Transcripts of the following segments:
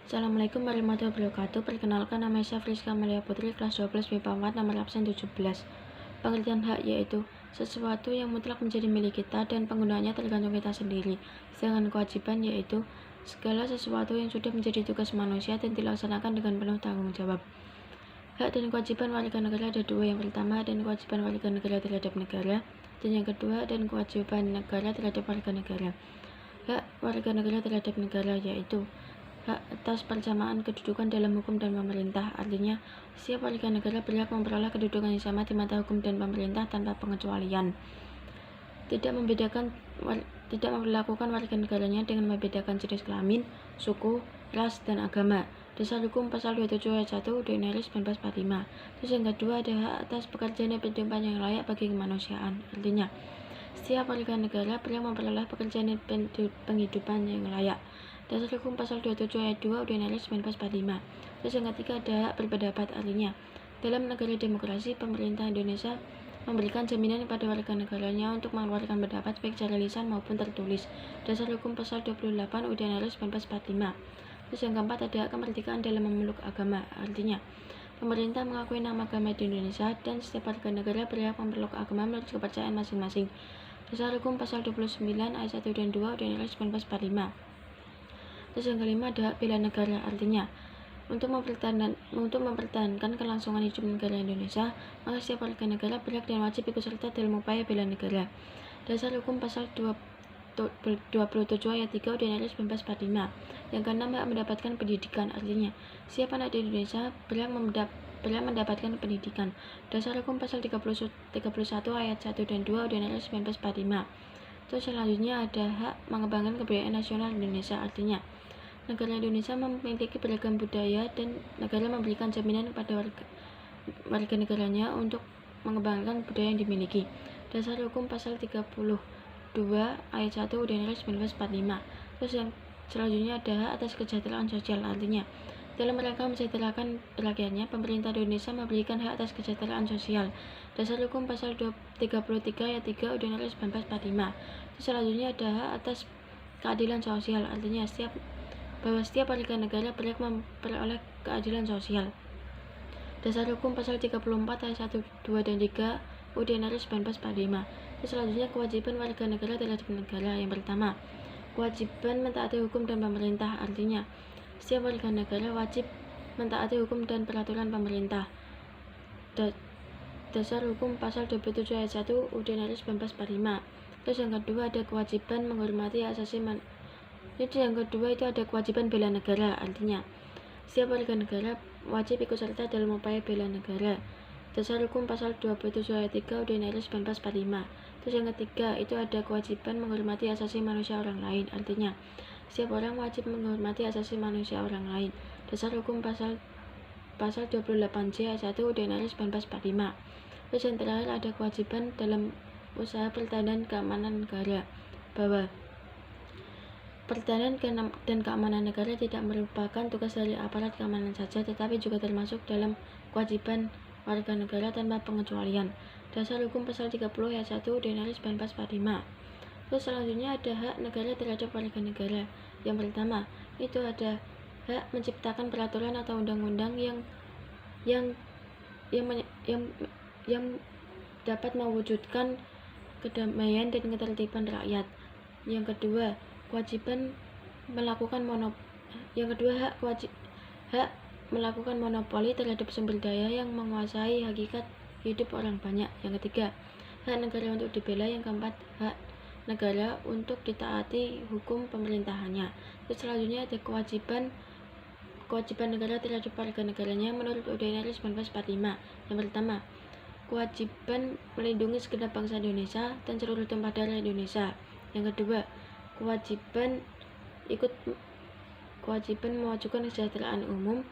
Assalamualaikum warahmatullahi wabarakatuh. Perkenalkan, nama saya Friska Maria Putri, kelas 12 MIPA 4, nomor absen 17. Pengertian hak yaitu sesuatu yang mutlak menjadi milik kita dan penggunaannya tergantung kita sendiri. Sedangkan kewajiban yaitu segala sesuatu yang sudah menjadi tugas manusia dan dilaksanakan dengan penuh tanggung jawab. Hak dan kewajiban warga negara ada dua. Yang pertama, dan kewajiban warga negara terhadap negara, dan yang kedua, dan kewajiban negara terhadap warga negara. Hak warga negara terhadap negara yaitu hak atas persamaan kedudukan dalam hukum dan pemerintah. Artinya, setiap warga negara berhak memperoleh kedudukan yang sama di mata hukum dan pemerintah tanpa pengecualian. Tidak memperlakukan warga negaranya dengan membedakan jenis kelamin, suku, ras, dan agama. Dasar Hukum Pasal 27 ayat 1 UUD 1945. Terus yang kedua ada hak atas pekerjaan dan penghidupan yang layak bagi kemanusiaan. Artinya, setiap warga negara berhak memperoleh pekerjaan dan penghidupan yang layak. Dasar Hukum Pasal 27 ayat 2 UUD 1945. Terus yang ketiga ada hak berpendapat. Artinya, dalam negara demokrasi, pemerintah Indonesia memberikan jaminan kepada warga negaranya untuk mengeluarkan pendapat baik secara lisan maupun tertulis. Dasar Hukum Pasal 28 UUD 1945. Terus yang keempat ada hak kemerdekaan dalam memeluk agama. Artinya, pemerintah mengakui nama agama di Indonesia dan setiap warga negara berhak memeluk agama menurut kepercayaan masing-masing. Dasar Hukum Pasal 29 ayat 1 dan 2 UUD 1945. Terus yang kelima ada hak bela negara. Artinya, untuk mempertahankan kelangsungan hidup negara Indonesia, maka setiap warga negara berhak dan wajib ikut serta dalam upaya bela negara. Dasar Hukum Pasal 27 ayat 3 UUD 1945. Yang keenam, hak mendapatkan pendidikan. Artinya, setiap anak di Indonesia berhak mendapatkan pendidikan. Dasar Hukum Pasal 31 ayat 1 dan 2 UUD 1945. Terus selanjutnya ada hak mengembangkan kebudayaan nasional Indonesia. Artinya, negara Indonesia memiliki beragam budaya dan negara memberikan jaminan kepada warga negaranya untuk mengembangkan budaya yang dimiliki. Dasar Hukum Pasal 32 ayat 1 UUD 1945. Terus yang selanjutnya ada hak atas kesejahteraan sosial. Artinya, dalam rangka mensejahterakan rakyatnya, pemerintah Indonesia memberikan hak atas kesejahteraan sosial. Dasar Hukum Pasal 33 ayat 3 UUD 1945. Terus selanjutnya ada hak atas keadilan sosial. Artinya, setiap warga negara berhak memperoleh keadilan sosial. Dasar Hukum Pasal 34 ayat 1, 2, dan 3 UUD 1945. Terus selanjutnya kewajiban warga negara terhadap negara. Yang pertama, kewajiban mentaati hukum dan pemerintah. Artinya, setiap warga negara wajib mentaati hukum dan peraturan pemerintah. Dasar Hukum Pasal 27 ayat 1 UUD 1945. Terus yang kedua ada kewajiban menghormati asasi yang kedua itu ada kewajiban bela negara. Artinya, setiap warga negara wajib ikut serta dalam upaya bela negara. Dasar Hukum Pasal 27 ayat 3 UUD 1945. Terus yang ketiga itu ada kewajiban menghormati asasi manusia orang lain. Artinya, setiap orang wajib menghormati asasi manusia orang lain. Dasar Hukum Pasal 28J ayat 1 UUD 1945. Terus yang terakhir ada kewajiban dalam usaha pertahanan keamanan negara, bahwa pertahanan dan keamanan negara tidak merupakan tugas dari aparat keamanan saja, tetapi juga termasuk dalam kewajiban warga negara tanpa pengecualian. Dasar Hukum Pasal 30 ayat 1 UUD 1945. Terus selanjutnya ada hak negara terhadap warga negara. Yang pertama, itu ada hak menciptakan peraturan atau undang-undang yang dapat mewujudkan kedamaian dan ketertiban rakyat. Yang kedua, hak melakukan monopoli terhadap sumber daya yang menguasai hakikat hidup orang banyak. Yang ketiga, hak negara untuk dibela. Yang keempat, hak negara untuk ditaati hukum pemerintahannya. Terus selanjutnya ada kewajiban negara terhadap warga negaranya menurut UUD 1945. Yang pertama, kewajiban melindungi segenap bangsa Indonesia dan seluruh tumpah darah Indonesia. Yang kedua, kewajiban mewujudkan kesejahteraan umum,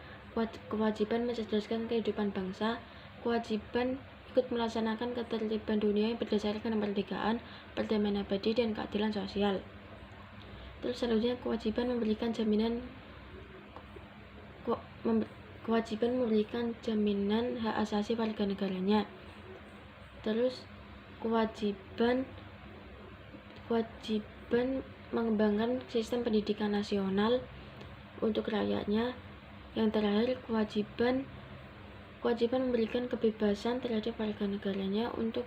kewajiban mencerdaskan kehidupan bangsa, kewajiban ikut melaksanakan ketertiban dunia yang berdasarkan kemerdekaan, perdamaian abadi, dan keadilan sosial. Terus selanjutnya kewajiban memberikan jaminan hak asasi warga negaranya. Terus kewajiban mengembangkan sistem pendidikan nasional untuk rakyatnya. Yang terakhir, kewajiban memberikan kebebasan terhadap warga negaranya untuk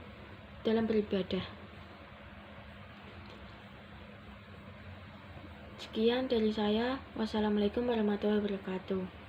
dalam beribadah. Sekian dari saya. Wassalamualaikum warahmatullahi wabarakatuh.